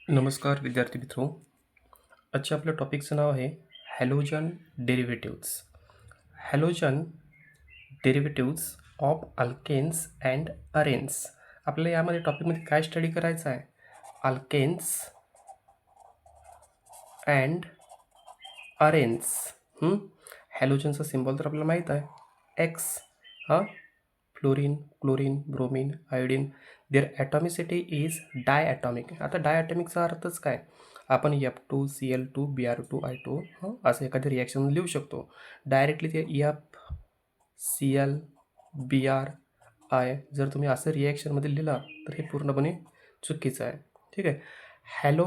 नमस्कार विद्यार्थी मित्रो. आजच्या आपल्या टॉपिकचं नाव आहे halogen derivatives. Halogen derivatives of alkanes and arenes. आपल्याला यामध्ये टॉपिकमध्ये काय स्टडी करायचं आहे? Alkanes and arenes. हॅलोजनचा सिम्बॉल तर आपल्याला माहीत आहे, X. Fluorine, chlorine, bromine, iodine. Their atomicity is diatomic. आता डायॲटॉमिकचा अर्थच काय? आपण F2CL2 Br2I2 असं एखाद्या रिॲक्शन लिहू शकतो. डायरेक्टली ते FCl Br जर तुम्ही असं रिॲक्शनमध्ये लिहिला तर हे पूर्णपणे चुकीचं आहे. ठीक आहे. Hello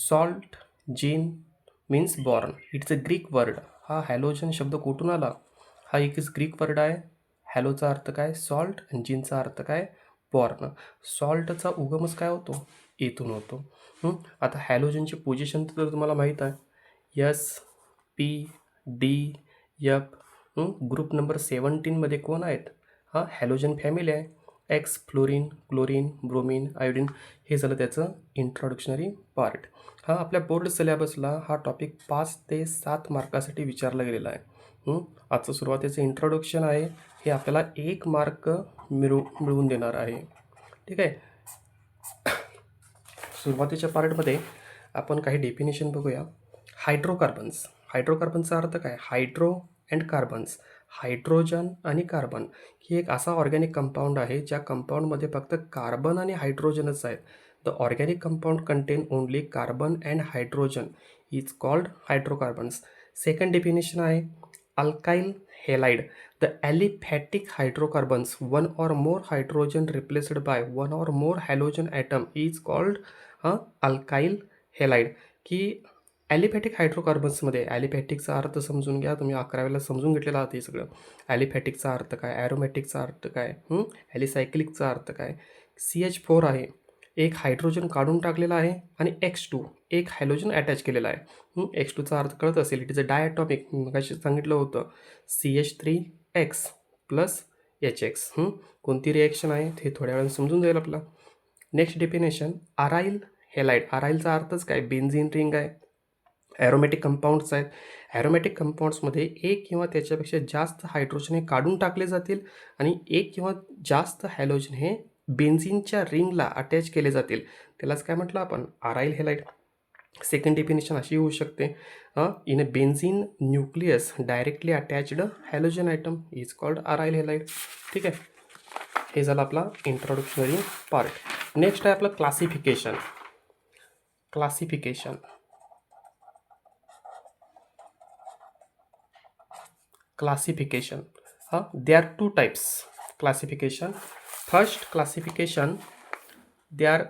salt gene means born. It's a Greek word. हा हॅलोजन शब्द कुठून आला? हा एकच ग्रीक वर्ड आहे. हॅलोचा अर्थ काय? सॉल्ट. आणि जीनचा अर्थ काय? बॉर्न. सॉल्टचा उगमच काय होतो? इथून होतो. आता हॅलोजनची पोझिशन तर तुम्हाला माहीत आहे, SPDF. ग्रुप नंबर 17मध्ये कोण आहेत? हॅलोजन फॅमिली आहे. X, fluorine, chlorine, bromine, iodine. हे झालं त्याचं इंट्रोडक्शनरी पार्ट. आपल्या बोर्ड सिलेबसला हा टॉपिक 5 ते 7 मार्कासाठी विचारला गेलेला आहे. आजचं सुरुवातीचं इंट्रोडक्शन आहे, हे आपल्याला 1 मार्क मिळवून देणार आहे. ठीक आहे. सुरुवातीच्या पार्टमध्ये आपण काही डेफिनेशन बघूया. हायड्रोकार्बन्स. हायड्रोकार्बनचा अर्थ काय? Hydro and carbons. हायड्रोजन आणि कार्बन ही एक असा ऑर्गॅनिक कंपाऊंड आहे ज्या कंपाऊंडमध्ये फक्त कार्बन आणि हायड्रोजनच आहेत. The organic compound contain only carbon and hydrogen is called hydrocarbons. Second definition आहे alkyl halide. The aliphatic hydrocarbons one or more hydrogen replaced by one or more halogen atom is called alkyl halide. की ॲलिफॅटिक हायड्रोकार्बन्समध्ये, ॲलिफॅटिकचा अर्थ समजून घ्या, तुम्ही 11वीला समजून घेतलेलं आहात हे सगळं. ॲलिफॅटिकचा अर्थ काय? ॲरोमॅटिकचा अर्थ काय? ॲलिसायक्लिकचा अर्थ काय? CH4 आहे, एक हायड्रोजन काढून टाकलेला आहे, आणि X2 एक हॅलोजन अटॅच केलेला आहे. X2चा अर्थ कळत असेल, इट इज अ डायॲटॉमिक. मगाशी सांगितलं होतं CH3X प्लस HX. कोणती रिॲक्शन आहे ते थोड्या वेळाने समजून जाईल आपला. Next definition aryl halide. अराइलचा अर्थच काय? बेन्झिन रिंग आहे. ॲरोमॅटिक कंपाऊंड्स आहेत. ॲरोमॅटिक कंपाऊंड्समध्ये एक किंवा त्याच्यापेक्षा जास्त हायड्रोजन हे काढून टाकले जातील आणि एक किंवा जास्त हॅलोजन हे बेन्झिनच्या रिंगला अटॅच केले जातील. त्यालाच काय म्हटलं आपण? Aryl halide. सेकंड डेफिनेशन अशी होऊ शकते, in a benzene nucleus directly attached halogen item is called aryl halide. ठीक आहे. हे झालं आपला इंट्रोडक्शनरी पार्ट. नेक्स्ट आहे आपलं classification. Classification classification. There are 2 types classification. First classification, there are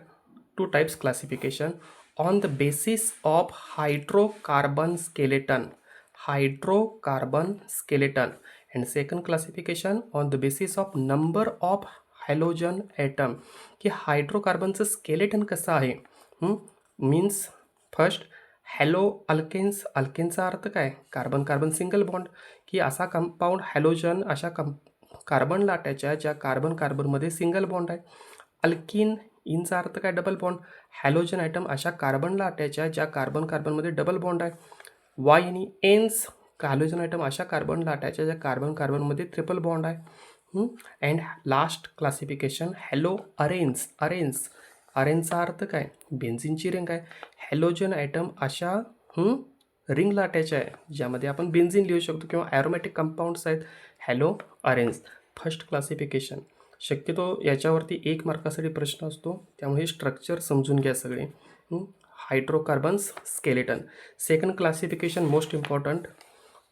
2 types classification on the basis of hydrocarbon skeleton. Hydrocarbon skeleton. And second classification on the basis of number of halogen atom. की हायड्रोकार्बनचं skeleton कसं आहे? Means first haloalkanes. अल्केनचा अर्थ काय? Carbon carbon single bond. की असा compound halogen अशा कार्बनला अटॅच आहे ज्या कार्बन कार्बनमध्ये सिंगल बॉन्ड आहे. अल्किन इनचा अर्थ काय? Double bond. हॅलोजन आयटम अशा कार्बनला अटॅच आहे ज्या कार्बन कार्बनमध्ये डबल बॉन्ड आहे. वाय आणि एन्स हॅलोजन आयटम अशा कार्बनला अटॅच आहे ज्या कार्बन कार्बनमध्ये ट्रिपल बॉन्ड आहे. And last classification haloarenes. अरेन्सचा अर्थ काय? बेन्झिनची रिंग आहे. हॅलोजन आयटम अशा रिंगला अटॅच आहे ज्यामध्ये आपण बेन्झिन लिहू शकतो किंवा ॲरोमॅटिक कंपाऊंड्स आहेत. Hello arenes. First classification. शक्यतो याच्यावरती 1 मार्कासाठी प्रश्न असतो, त्यामुळे स्ट्रक्चर समजून घ्या सगळे. Hydrocarbons skeleton. Second classification most important,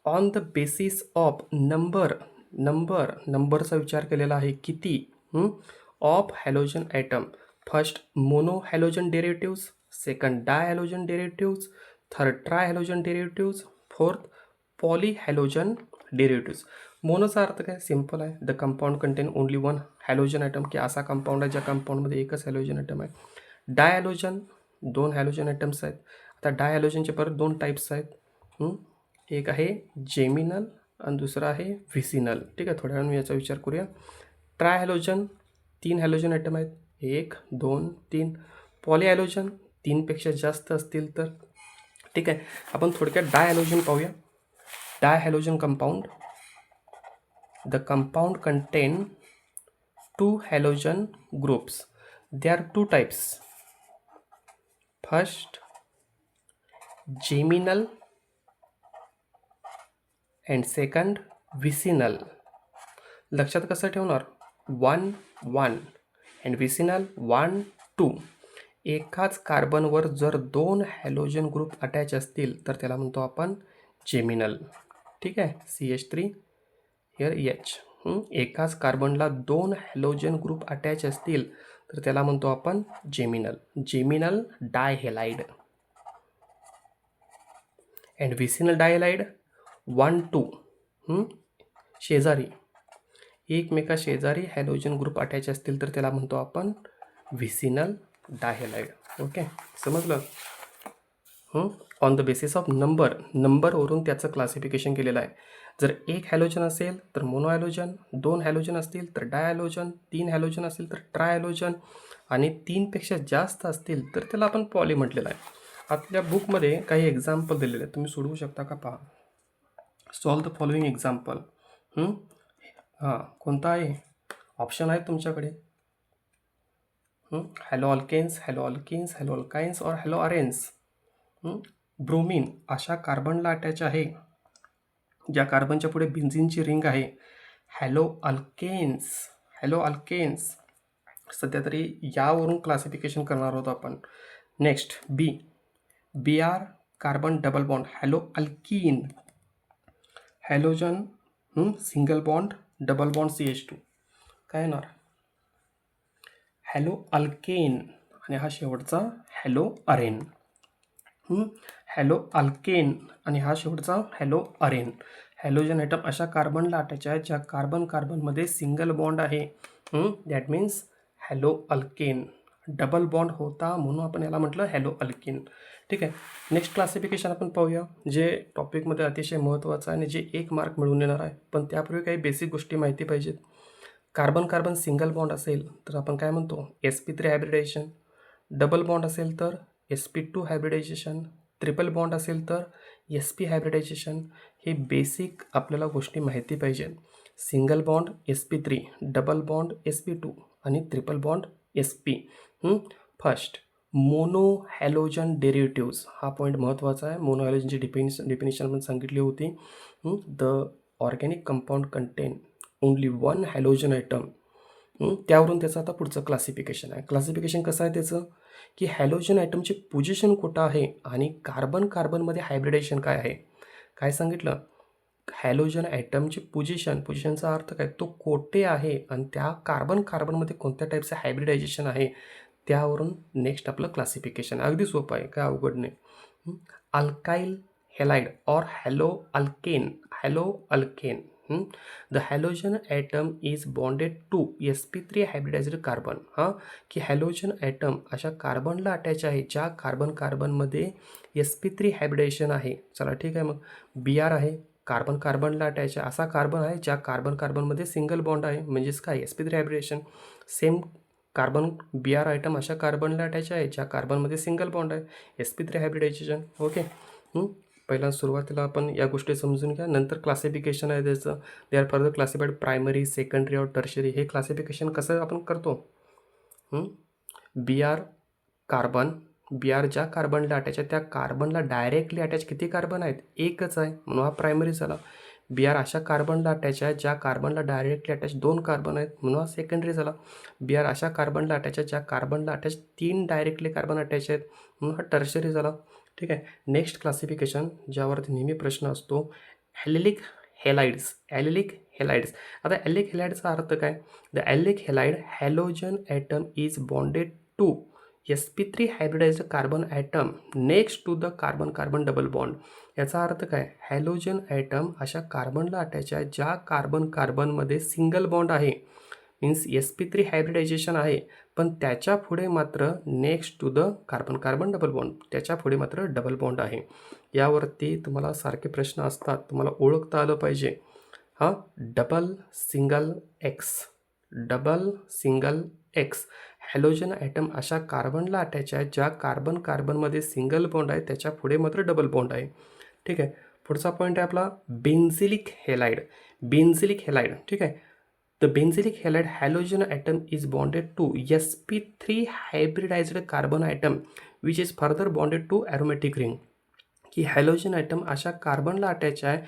on the basis of नंबरचा विचार केलेला आहे. किती? Of halogen atom. First mono halogen derivatives, second di halogen derivatives, third tri halogen derivatives, fourth poly halogen derivatives. मोनोचा अर्थ काय? सिम्पल आहे, the compound contain only 1 halogen atom. की असा कंपाऊंड आहे ज्या कंपाऊंडमध्ये एकच हॅलोजन ॲटम आहे. डाय हॅलोजन 2 हॅलोजन ॲटम्स आहेत. आता डाय हॅलोजनचे परत 2 टाईप्स आहेत. एक आहे जेमिनल आणि दुसरा आहे व्हिसिनल. ठीक आहे, थोड्या वेळाने याचा विचार करूया. ट्राय हॅलोजन 3 हॅलोजन ॲटम आहेत, 1 2 3. पॉली हॅलोजन 3पेक्षा जास्त असतील तर. ठीक आहे, आपण थोडक्यात डायहॅलोजन पाहूया. Dihalogen compound. The compound contain 2 halogen groups. There are 2 types. First, geminal and second, vicinal. लक्षात कसं ठेवणार? 1 1 and vicinal 1 2. एकाच कार्बनवर जर 2 हॅलोजन ग्रुप अटॅच असतील तर त्याला म्हणतो आपण जेमिनल. ठीक आहे, CH3 हिअर H. एकाच कार्बनला 2 हॅलोजन ग्रुप अटॅच असतील तर त्याला म्हणतो आपण geminal. Geminal dihalide. And vicinal dihalide 1 2. शेजारी, एकमेका शेजारी हॅलोजन ग्रुप अटॅच असतील तर त्याला म्हणतो आपण विसिनल डायहॅलाइड. ओके, समजलं? ऑन द बेसिस ऑफ नंबरवरून त्याचं क्लासिफिकेशन केलेलं आहे. जर 1 हॅलोजन असेल तर मोनोहॅलोजन, 2 हॅलोजन असतील तर डायहॅलोजन, 3 हॅलोजन असतील तर ट्रायहॅलोजन आणि 3पेक्षा जास्त असतील तर त्याला आपण पॉली म्हटलेलं आहे. आपल्या बुकमध्ये काही एक्झाम्पल दिलेले आहेत, तुम्ही सोडवू शकता का? पहा. Solve the following example. कोणता आहे? ऑप्शन आहेत तुमच्याकडे. Halo alkanes, halo alkenes, halo alkynes और हॅलो अरेन्स. ब्रोमीन अशा कार्बनला अटॅच आहे ज्या कार्बनच्या पुढे बेन्झीनची रिंग आहे. Halo alkanes, halo alkanes. सध्या तरी यावरून क्लासिफिकेशन करणार आहोत आपण. Next Br carbon double bond, halo alkene. Halogen single bond, double bond CH2. काय येणार? हॅलो अल्केन आणि हा शेवटचा हॅलो अरेन. हॅलो अल्केन आणि हा शेवटचा हॅलो अरेन. हॅलोजन ॲटम अशा कार्बनला अटॅच आहे ज्या कार्बनमध्ये सिंगल बॉन्ड आहे. That means hello alkane. Double bond होता म्हणून आपण याला म्हटलं हॅलो अल्केन. ठीक आहे, नेक्स्ट क्लासिफिकेशन आपण पाहूया, जे टॉपिकमध्ये अतिशय महत्त्वाचं आहे आणि जे 1 मार्क मिळून येणार आहे. पण त्यापूर्वी काही बेसिक गोष्टी माहिती पाहिजेत. कार्बन सिंगल बॉन्ड असेल तर आपण काय म्हणतो? sp3 hybridisation. डबल बॉन्ड असेल तर sp2 हायब्रिडायझेशन. ट्रिपल बॉन्ड असेल तर sp हायब्रिडायझेशन. हे बेसिक आपल्याला गोष्टी माहिती पाहिजेत. Single bond sp3, double bond sp2 आणि triple bond sp. First, mono halogen derivatives. हा पॉईंट महत्त्वाचा आहे. मोनो हॅलोजनची डेफिनेशन आपण सांगितली होती. The organic compound contain only 1 halogen item. त्यावरून त्याचं आता पुढचं क्लासिफिकेशन आहे. क्लासिफिकेशन कसं आहे त्याचं, की हॅलोजन आयटमचे पोझिशन कुठं आहे आणि कार्बनमध्ये हायब्रिडायझेशन काय आहे. काय सांगितलं? हॅलोजन ॲटमची पोझिशनचा अर्थ काय? तो कोठे आहे आणि त्या कार्बनमध्ये कोणत्या टाईपचं हायब्रिडायझेशन आहे, त्यावरून नेक्स्ट आपलं क्लासिफिकेशन. अगदी सोपं आहे, काय अवघड नाही. अल्काइल हॅलाइड और hello alkane. The halogen atom is bonded to sp3 hybridized carbon. की हॅलोजन ॲटम अशा कार्बनला अटॅच आहे ज्या कार्बनमध्ये sp3 हायब्रिडायझेशन आहे. चला ठीक आहे, मग Br आहे, कार्बनला अटॅच आहे. असा कार्बन आहे ज्या कार्बनमध्ये सिंगल बॉन्ड आहे, म्हणजेच काय? sp3 hybridization. Same carbon Br atom अशा कार्बनला अटॅच आहे ज्या कार्बनमध्ये सिंगल बॉन्ड आहे, sp3 हायब्रिडायझेशन. ओके, पहिला सुरुवातीला आपण या गोष्टी समजून घ्या, नंतर क्लासिफिकेशन आहे त्याचं. They are further classified primary, secondary और टर्शरी. हे क्लासिफिकेशन कसं आपण करतो? Br ज्या कार्बनला अटॅच आहे त्या कार्बनला डायरेक्टली अटॅच किती कार्बन आहेत? एकच आहे, म्हणून हा प्रायमरी झाला. Br अशा कार्बनला अटॅच आहे ज्या कार्बनला डायरेक्टली अटॅच 2 कार्बन आहेत, म्हणून हा सेकंडरी झाला. Br अशा कार्बनला अटॅच आहे ज्या कार्बनला अटॅच 3 डायरेक्टली कार्बन अटॅच आहेत, म्हणून हा टर्शरी झाला. ठीक आहे, नेक्स्ट क्लासिफिकेशन ज्यावरती नेहमी प्रश्न असतो, ॲलिलिक हॅलाइड्स. आता ॲलिलिक हॅलाइडचा अर्थ काय? The allylic halide halogen atom is bonded to sp3 hybridized carbon atom next to the carbon double bond. याचा अर्थ काय? हॅलोजन ॲटम अशा कार्बनला अटॅच आहे ज्या कार्बनमध्ये सिंगल बॉन्ड आहे, मीन्स sp3 हायब्रिडायझेशन आहे, पण त्याच्या पुढे मात्र next to the carbon double bond, त्याच्या पुढे मात्र डबल बॉन्ड आहे. यावरती तुम्हाला सारखे प्रश्न असतात, तुम्हाला ओळखता आलं पाहिजे. Double single X. Halogen atom अशा कार्बनला अटॅच आहे ज्या कार्बन कार्बनमध्ये सिंगल बॉन्ड आहे, त्याच्या पुढे मात्र डबल बॉन्ड आहे. ठीक आहे. पुढचा पॉईंट आहे आपला बेन्झिलिक हेलाइड. बेन्झिलिक हेलाइड, ठीक आहे. The benzylic halide halogen atom is bonded to sp3 hybridized carbon atom which is further bonded to aromatic ring. की हॅलोजन ॲटम अशा कार्बनला अटॅच आहे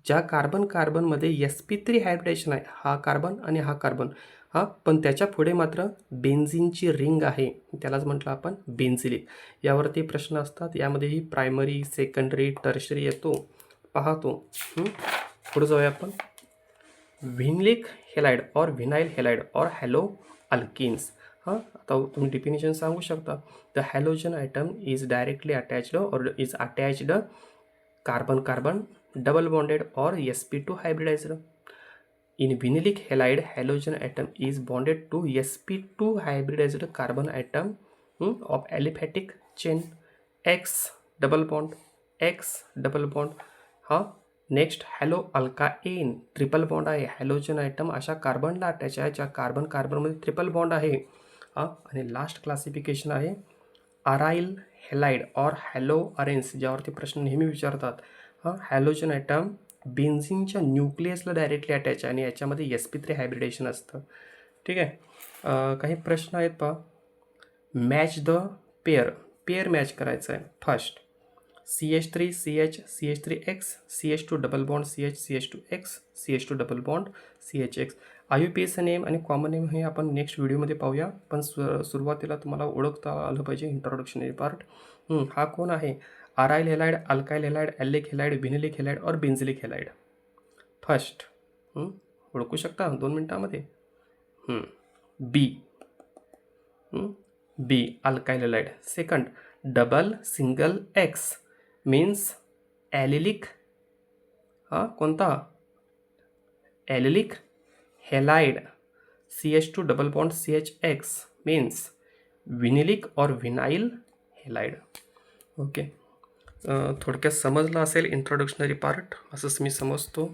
ज्या कार्बन कार्बनमध्ये sp3 हायब्रिडेशन आहे, हा कार्बन आणि हा कार्बन, हा पण त्याच्या पुढे मात्र बेन्झिनची रिंग आहे, त्यालाच म्हटलं आपण बेन्झिलिक. यावरती प्रश्न असतात, यामध्येही प्रायमरी, सेकंडरी, टर्शरी येतो, पाहतो. पुढे जाऊया आपण. व्हिनलिक हेलाइड और व्हिनाइल हेलाइड और हॅलो अल्किन्स. हां, आता तुम्ही डिफिनेशन सांगू शकता. The halogen atom is directly attached और is attached carbon carbon double bonded or sp2 hybridized. In vinylic halide, halogen atom is bonded to sp2 hybridized carbon atom of aliphatic chain, x double bond, x double bond. हा next hello alkyne triple bond आहे. Halogen atom अशा कार्बनला attach आहे ज्या carbon कार्बनमध्ये triple bond आहे. आणि last classification आहे अराइल हेलाइड और हॅलो अरेन्स, ज्यावरती प्रश्न नेहमी विचारतात. हॅलोजन ॲटम बेन्झिनच्या न्यूक्लियसला डायरेक्टली अटॅच आहे आणि याच्यामध्ये sp3 हायब्रिडेशन असतं. ठीक आहे. काही प्रश्न आहेत पहा. मॅच द पेअर मॅच करायचं आहे. First CH3 CH CH3X CH2 double bond CH CH2X CH2 double bond CHX. IUPACचं नेम आणि कॉमन नेम हे आपण नेक्स्ट व्हिडिओमध्ये पाहूया, पण सुरुवातीला तुम्हाला ओळखता आलं पाहिजे, इंट्रोडक्शनरी पार्ट. हा कोण आहे? Aryl halide, alkyl halide, allylic halide, vinylic halide और बेन्झिलिक हेलाइड. फर्स्ट ओळखू शकता 2 मिनिटामध्ये. B alkyl halide. Second double single X means allylic. कोणता? Allylic halide. CH2 double bond CHX means vinylic और व्हिनाइल हेलाइड. ओके. थोडक्यात समजलं असेल introductory part, असंच मी समजतो.